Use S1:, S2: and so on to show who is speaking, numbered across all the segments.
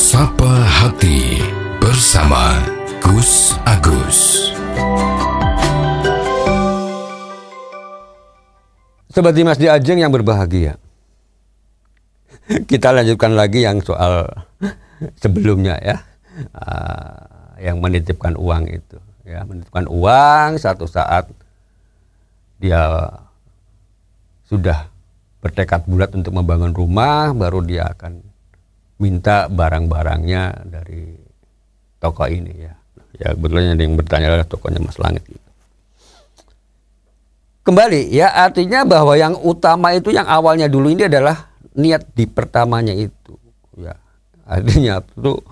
S1: Sapa Hati bersama Gus Agus.
S2: Sobat Dimas di Ajeng yang berbahagia, kita lanjutkan lagi yang soal sebelumnya ya, yang menitipkan uang itu ya, menitipkan uang satu saat dia sudah bertekad bulat untuk membangun rumah, baru dia akan minta barang-barangnya dari toko ini ya. Ya kebetulan yang bertanya adalah tokonya Mas Langit gitu. Kembali ya, artinya bahwa yang utama itu yang awalnya dulu ini adalah niat di pertamanya itu ya. Artinya itu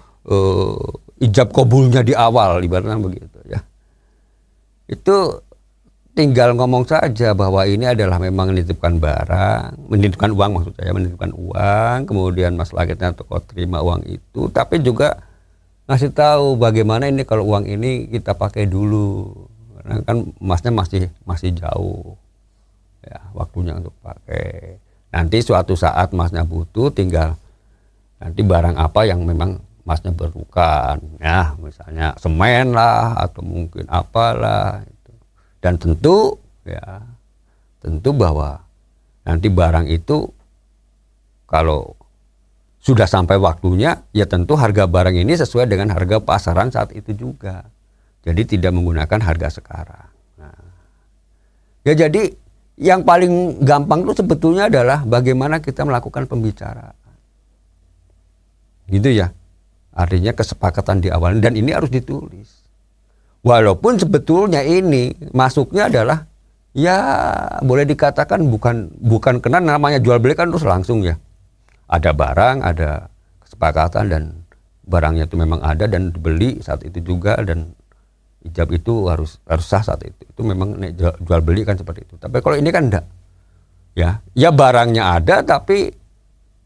S2: ijab kabulnya di awal ibaratnya begitu ya. Itu tinggal ngomong saja bahwa ini adalah memang menitipkan barang, menitipkan uang maksud saya, menitipkan uang, kemudian Mas Langitnya toko terima uang itu, tapi juga ngasih tahu bagaimana ini kalau uang ini kita pakai dulu, karena kan Masnya masih jauh, ya waktunya untuk pakai. Nanti suatu saat Masnya butuh, tinggal nanti barang apa yang memang Masnya perlukan, ya misalnya semen lah atau mungkin apalah. Dan tentu bahwa nanti barang itu kalau sudah sampai waktunya ya tentu harga barang ini sesuai dengan harga pasaran saat itu juga. Jadi tidak menggunakan harga sekarang. Nah, ya jadi yang paling gampang itu sebetulnya adalah bagaimana kita melakukan pembicaraan. Gitu ya. Artinya kesepakatan di awal, dan ini harus ditulis. Walaupun sebetulnya ini masuknya adalah ya boleh dikatakan bukan kena namanya jual beli kan terus langsung ya. Ada barang, ada kesepakatan dan barangnya itu memang ada dan dibeli saat itu juga, dan ijab itu harus sah saat itu. Itu memang jual beli kan seperti itu. Tapi kalau ini kan enggak. Ya barangnya ada tapi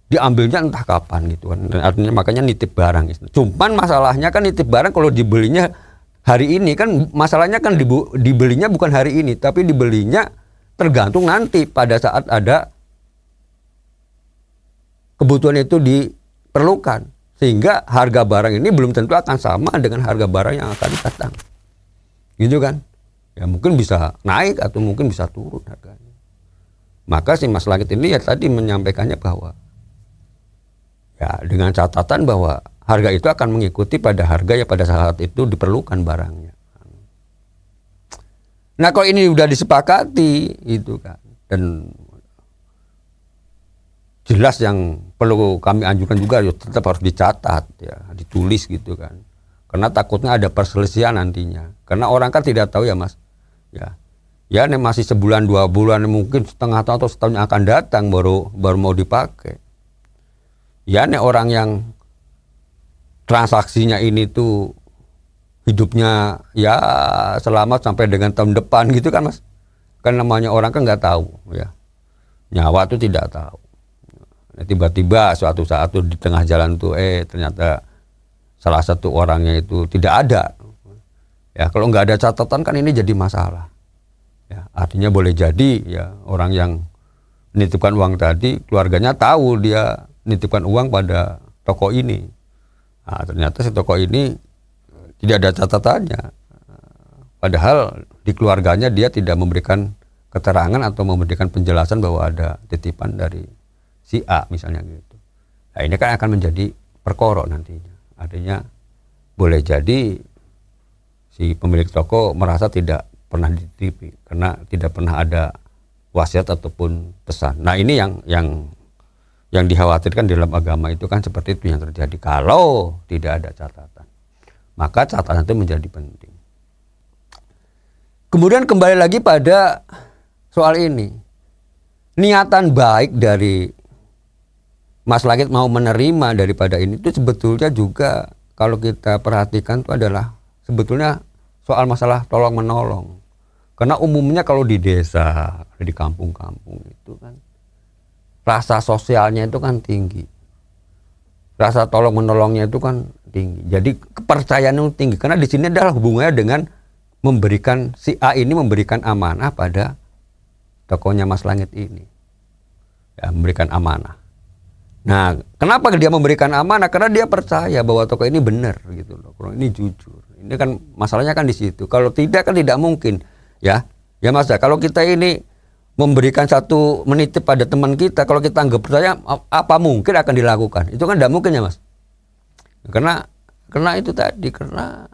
S2: diambilnya entah kapan gitu kan. Dan artinya makanya nitip barang. Cuman masalahnya kan nitip barang kalau dibelinya hari ini kan, masalahnya kan dibelinya bukan hari ini, tapi dibelinya tergantung nanti pada saat ada kebutuhan itu diperlukan. Sehingga harga barang ini belum tentu akan sama dengan harga barang yang akan datang. Gitu kan? Ya mungkin bisa naik atau mungkin bisa turun harganya. Maka si Mas Langit ini ya tadi menyampaikannya bahwa ya dengan catatan bahwa harga itu akan mengikuti pada harga yang pada saat itu diperlukan barangnya. Nah kalau ini udah disepakati itu kan, dan jelas yang perlu kami anjurkan juga tetap harus dicatat ya, ditulis gitu kan. Karena takutnya ada perselisihan nantinya. Karena orang kan tidak tahu ya Mas. Ya ini masih sebulan 2 bulan, mungkin setengah tahun atau setahun yang akan datang baru mau dipakai. Ya ini orang yang transaksinya ini tuh hidupnya ya selamat sampai dengan tahun depan gitu kan Mas. Kan namanya orang kan nggak tahu ya. Nyawa tuh tidak tahu. Nah, tiba-tiba suatu saat tuh di tengah jalan tuh ternyata salah satu orangnya itu tidak ada. Ya kalau nggak ada catatan kan ini jadi masalah. Ya, artinya boleh jadi ya orang yang menitipkan uang tadi keluarganya tahu dia menitipkan uang pada toko ini. Nah, ternyata si toko ini tidak ada catatannya. Padahal di keluarganya dia tidak memberikan keterangan atau memberikan penjelasan bahwa ada titipan dari si A misalnya gitu. Nah ini kan akan menjadi perkara nantinya. Artinya boleh jadi si pemilik toko merasa tidak pernah dititipi karena tidak pernah ada wasiat ataupun pesan. Nah ini yang dikhawatirkan dalam agama itu kan seperti itu yang terjadi kalau tidak ada catatan. Maka catatan itu menjadi penting. Kemudian kembali lagi pada soal ini. Niatan baik dari Mas Langit mau menerima daripada ini itu sebetulnya juga kalau kita perhatikan itu adalah sebetulnya soal masalah tolong menolong. Karena umumnya kalau di desa, di kampung-kampung itu kan rasa sosialnya itu kan tinggi. Rasa tolong menolongnya itu kan tinggi. Jadi kepercayaan itu tinggi. Karena di sini adalah hubungannya dengan memberikan, si A ini memberikan amanah pada tokonya Mas Langit ini. Ya, memberikan amanah. Nah, kenapa dia memberikan amanah? Karena dia percaya bahwa tokoh ini benar gitu loh. Kalau ini jujur. Ini kan masalahnya kan di situ. Kalau tidak kan tidak mungkin, ya. Ya Mas, kalau kita ini memberikan satu menitip pada teman kita, kalau kita anggap percaya, apa mungkin akan dilakukan? Itu kan tidak mungkin ya Mas. Karena itu tadi, karena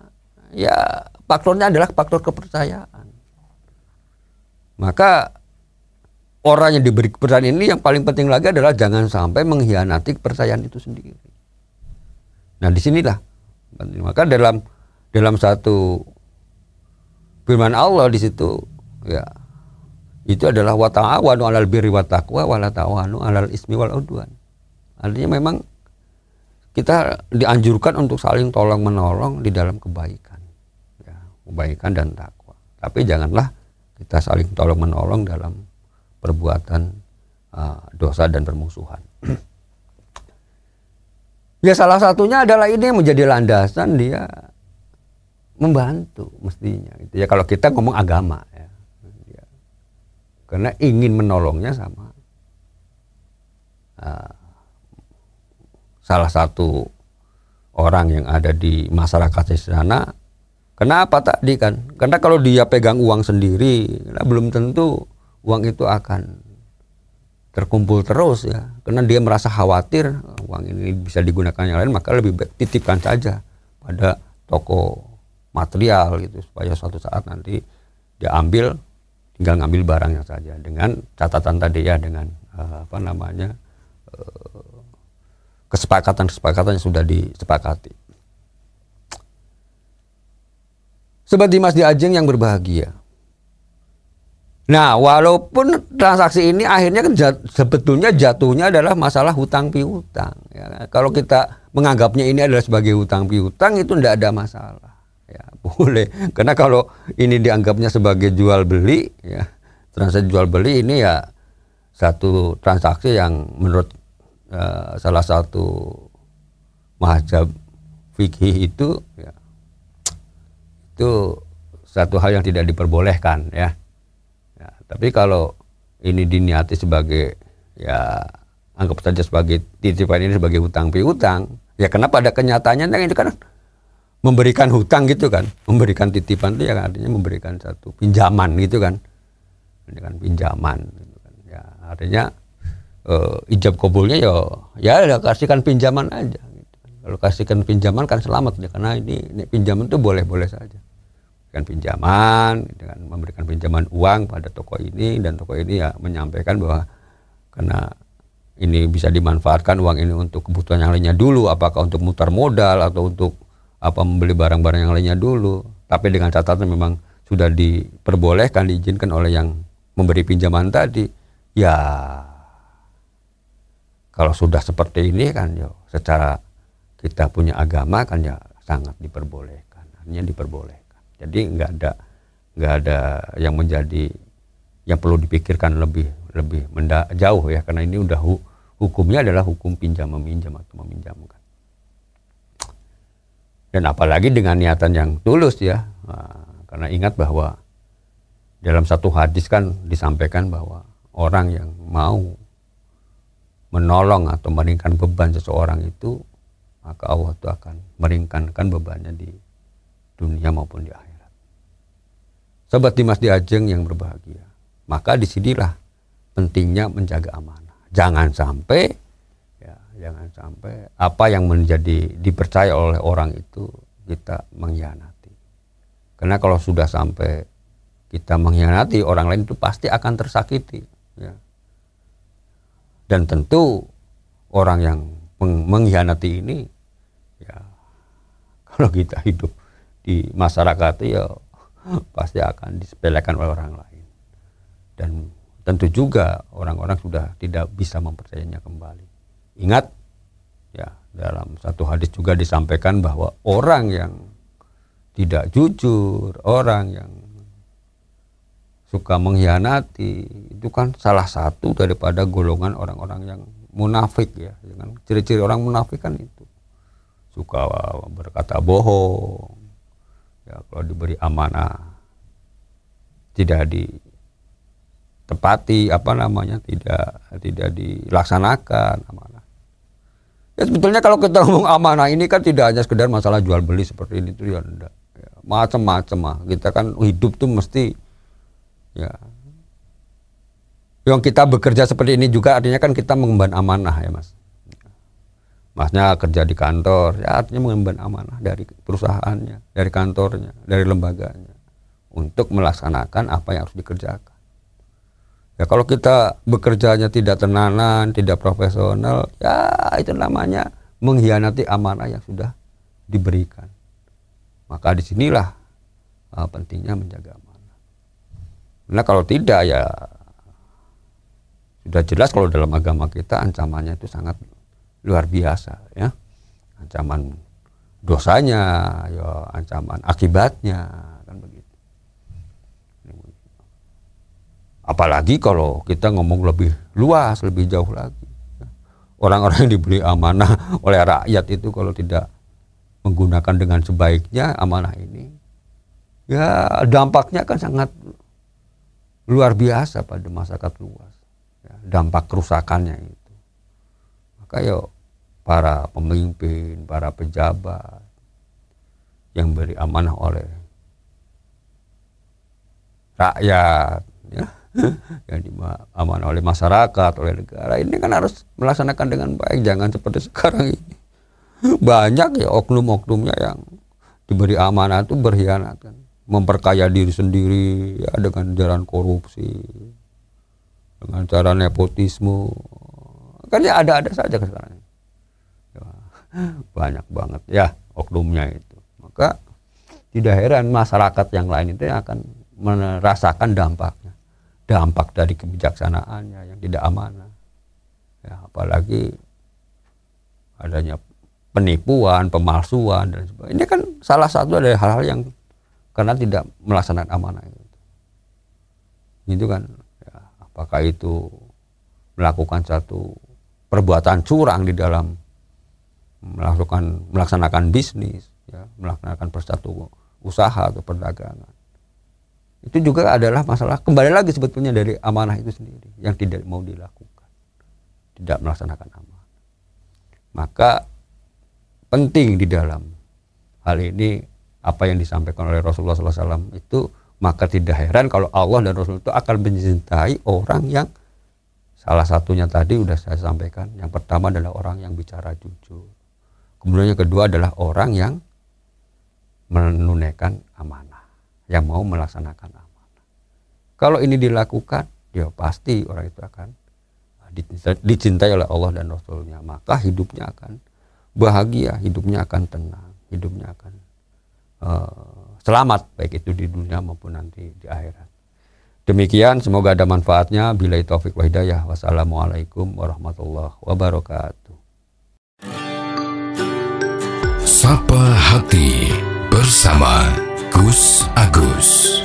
S2: ya faktornya adalah faktor kepercayaan. Maka orang yang diberi kepercayaan ini yang paling penting lagi adalah jangan sampai mengkhianati kepercayaan itu sendiri. Nah disinilah, maka dalam satu firman Allah di situ, ya itu adalah wa ta'awanu 'alal birri wat taqwa wa la ta'awanu 'alal ismi wal 'udwan. Artinya memang kita dianjurkan untuk saling tolong menolong di dalam kebaikan, ya, kebaikan dan takwa. Tapi janganlah kita saling tolong menolong dalam perbuatan dosa dan permusuhan. Ya salah satunya adalah ini yang menjadi landasan dia membantu mestinya. Gitu. Ya kalau kita ngomong agama, ya. Karena ingin menolongnya sama salah satu orang yang ada di masyarakat di sana. Kenapa tadi kan? Karena kalau dia pegang uang sendiri, belum tentu uang itu akan terkumpul terus ya. Karena dia merasa khawatir uang ini bisa digunakan yang lain, maka lebih baik titipkan saja pada toko material gitu supaya suatu saat nanti dia ambil, tinggal ngambil barangnya saja dengan catatan tadi ya, dengan kesepakatan yang sudah disepakati. Sobat Dimas Di Ajeng yang berbahagia. Nah, walaupun transaksi ini akhirnya kan sebetulnya jatuhnya adalah masalah hutang piutang. Ya, kalau kita menganggapnya ini adalah sebagai hutang piutang itu tidak ada masalah. Ya, boleh. Karena kalau ini dianggapnya sebagai jual beli, ya, transaksi jual beli ini ya satu transaksi yang menurut salah satu mazhab fikih itu, ya, itu satu hal yang tidak diperbolehkan ya. Ya, tapi kalau ini diniati sebagai, ya anggap saja sebagai titipan ini sebagai hutang piutang, ya kenapa pada kenyataannya ini kan memberikan hutang gitu kan, memberikan titipan itu ya artinya memberikan satu pinjaman gitu kan, ini kan pinjaman gitu kan. Ya artinya ijab kabulnya ya kasihkan pinjaman aja. Gitu. Kalau kasihkan pinjaman kan selamat ya, karena ini pinjaman itu boleh-boleh saja. Kan pinjaman, dengan memberikan pinjaman uang pada toko ini, dan toko ini ya menyampaikan bahwa karena ini bisa dimanfaatkan uang ini untuk kebutuhan yang lainnya dulu, apakah untuk mutar modal atau untuk membeli barang-barang yang lainnya dulu, tapi dengan catatan memang sudah diperbolehkan, diizinkan oleh yang memberi pinjaman tadi. Ya kalau sudah seperti ini kan ya secara kita punya agama kan ya sangat diperbolehkan, hanya diperbolehkan. Jadi nggak ada yang menjadi yang perlu dipikirkan lebih jauh ya, karena ini udah hukumnya adalah hukum pinjam meminjam atau meminjamkan. Dan apalagi dengan niatan yang tulus ya, karena ingat bahwa dalam satu hadis kan disampaikan bahwa orang yang mau menolong atau meringankan beban seseorang itu, maka Allah itu akan meringankan bebannya di dunia maupun di akhirat. Sobat Dimas Di Ajeng yang berbahagia, maka disinilah pentingnya menjaga amanah. Jangan sampai apa yang menjadi dipercaya oleh orang itu kita mengkhianati. Karena kalau sudah sampai kita mengkhianati, orang lain itu pasti akan tersakiti. Ya. Dan tentu orang yang mengkhianati ini, ya kalau kita hidup di masyarakat ya pasti akan disepelekan oleh orang lain, dan tentu juga orang-orang sudah tidak bisa mempercayainya kembali. Ingat ya, dalam satu hadis juga disampaikan bahwa orang yang tidak jujur, orang yang suka mengkhianati itu kan salah satu daripada golongan orang-orang yang munafik ya. Ciri-ciri orang munafik kan itu suka berkata bohong. Ya, kalau diberi amanah tidak ditepati, tidak dilaksanakan amanah. Ya sebetulnya kalau kita ngomong amanah ini kan tidak hanya sekedar masalah jual beli seperti ini tuh ya enggak. Ya, macam-macam lah. Kita kan hidup tuh mesti ya. Yang kita bekerja seperti ini juga artinya kan kita mengemban amanah ya Mas. Masnya kerja di kantor, ya artinya mengemban amanah dari perusahaannya, dari kantornya, dari lembaganya untuk melaksanakan apa yang harus dikerjakan. Ya kalau kita bekerjanya tidak tenanan, tidak profesional, ya itu namanya mengkhianati amanah yang sudah diberikan. Maka disinilah pentingnya menjaga amanah. Nah kalau tidak ya sudah jelas kalau dalam agama kita ancamannya itu sangat luar biasa ya. Ancaman dosanya, ya ancaman akibatnya kan begitu. Apalagi kalau kita ngomong lebih luas, lebih jauh lagi. Orang-orang yang diberi amanah oleh rakyat itu kalau tidak menggunakan dengan sebaiknya amanah ini, ya dampaknya kan sangat luar biasa pada masyarakat luas. Ya, dampak kerusakannya itu. Maka ya para pemimpin, para pejabat yang beri amanah oleh rakyat, ya, yang diamanah oleh masyarakat, oleh negara, ini kan harus melaksanakan dengan baik, jangan seperti sekarang ini. Banyak ya oknum-oknumnya yang diberi amanah itu berkhianat kan, memperkaya diri sendiri ya dengan jalan korupsi, dengan cara nepotisme, kan ya ada-ada saja sekarang. Ya, banyak banget ya oknumnya itu. Maka tidak heran masyarakat yang lain itu yang akan merasakan dampaknya. Dampak dari kebijaksanaannya yang tidak amanah. Ya, apalagi adanya penipuan, pemalsuan dan sebagainya. Ini kan salah satu dari hal-hal yang karena tidak melaksanakan amanah itu. Itu kan ya, apakah itu melakukan satu perbuatan curang di dalam melaksanakan bisnis, ya, melaksanakan satu usaha atau perdagangan. Itu juga adalah masalah, kembali lagi sebetulnya dari amanah itu sendiri yang tidak mau dilakukan, tidak melaksanakan amanah. Maka penting di dalam hal ini apa yang disampaikan oleh Rasulullah SAW itu, maka tidak heran kalau Allah dan Rasul itu akan mencintai orang yang salah satunya tadi sudah saya sampaikan. Yang pertama adalah orang yang bicara jujur. Kemudian yang kedua adalah orang yang menunaikan amanah, yang mau melaksanakan amanah. Kalau ini dilakukan, ya pasti orang itu akan dicintai oleh Allah dan Rasulnya. Maka hidupnya akan bahagia, hidupnya akan tenang, hidupnya akan selamat, baik itu di dunia maupun nanti di akhirat. Demikian, semoga ada manfaatnya. Billahi taufiq wa hidayah. Wassalamualaikum warahmatullahi wabarakatuh.
S1: Sapa Hati bersama Gus Agus.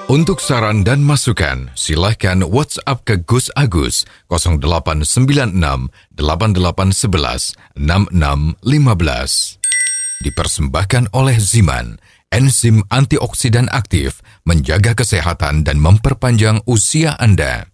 S1: Untuk saran dan masukan, silahkan WhatsApp ke Gus Agus 0896 8811 6615. Dipersembahkan oleh Ziman, enzim antioksidan aktif, menjaga kesehatan dan memperpanjang usia Anda.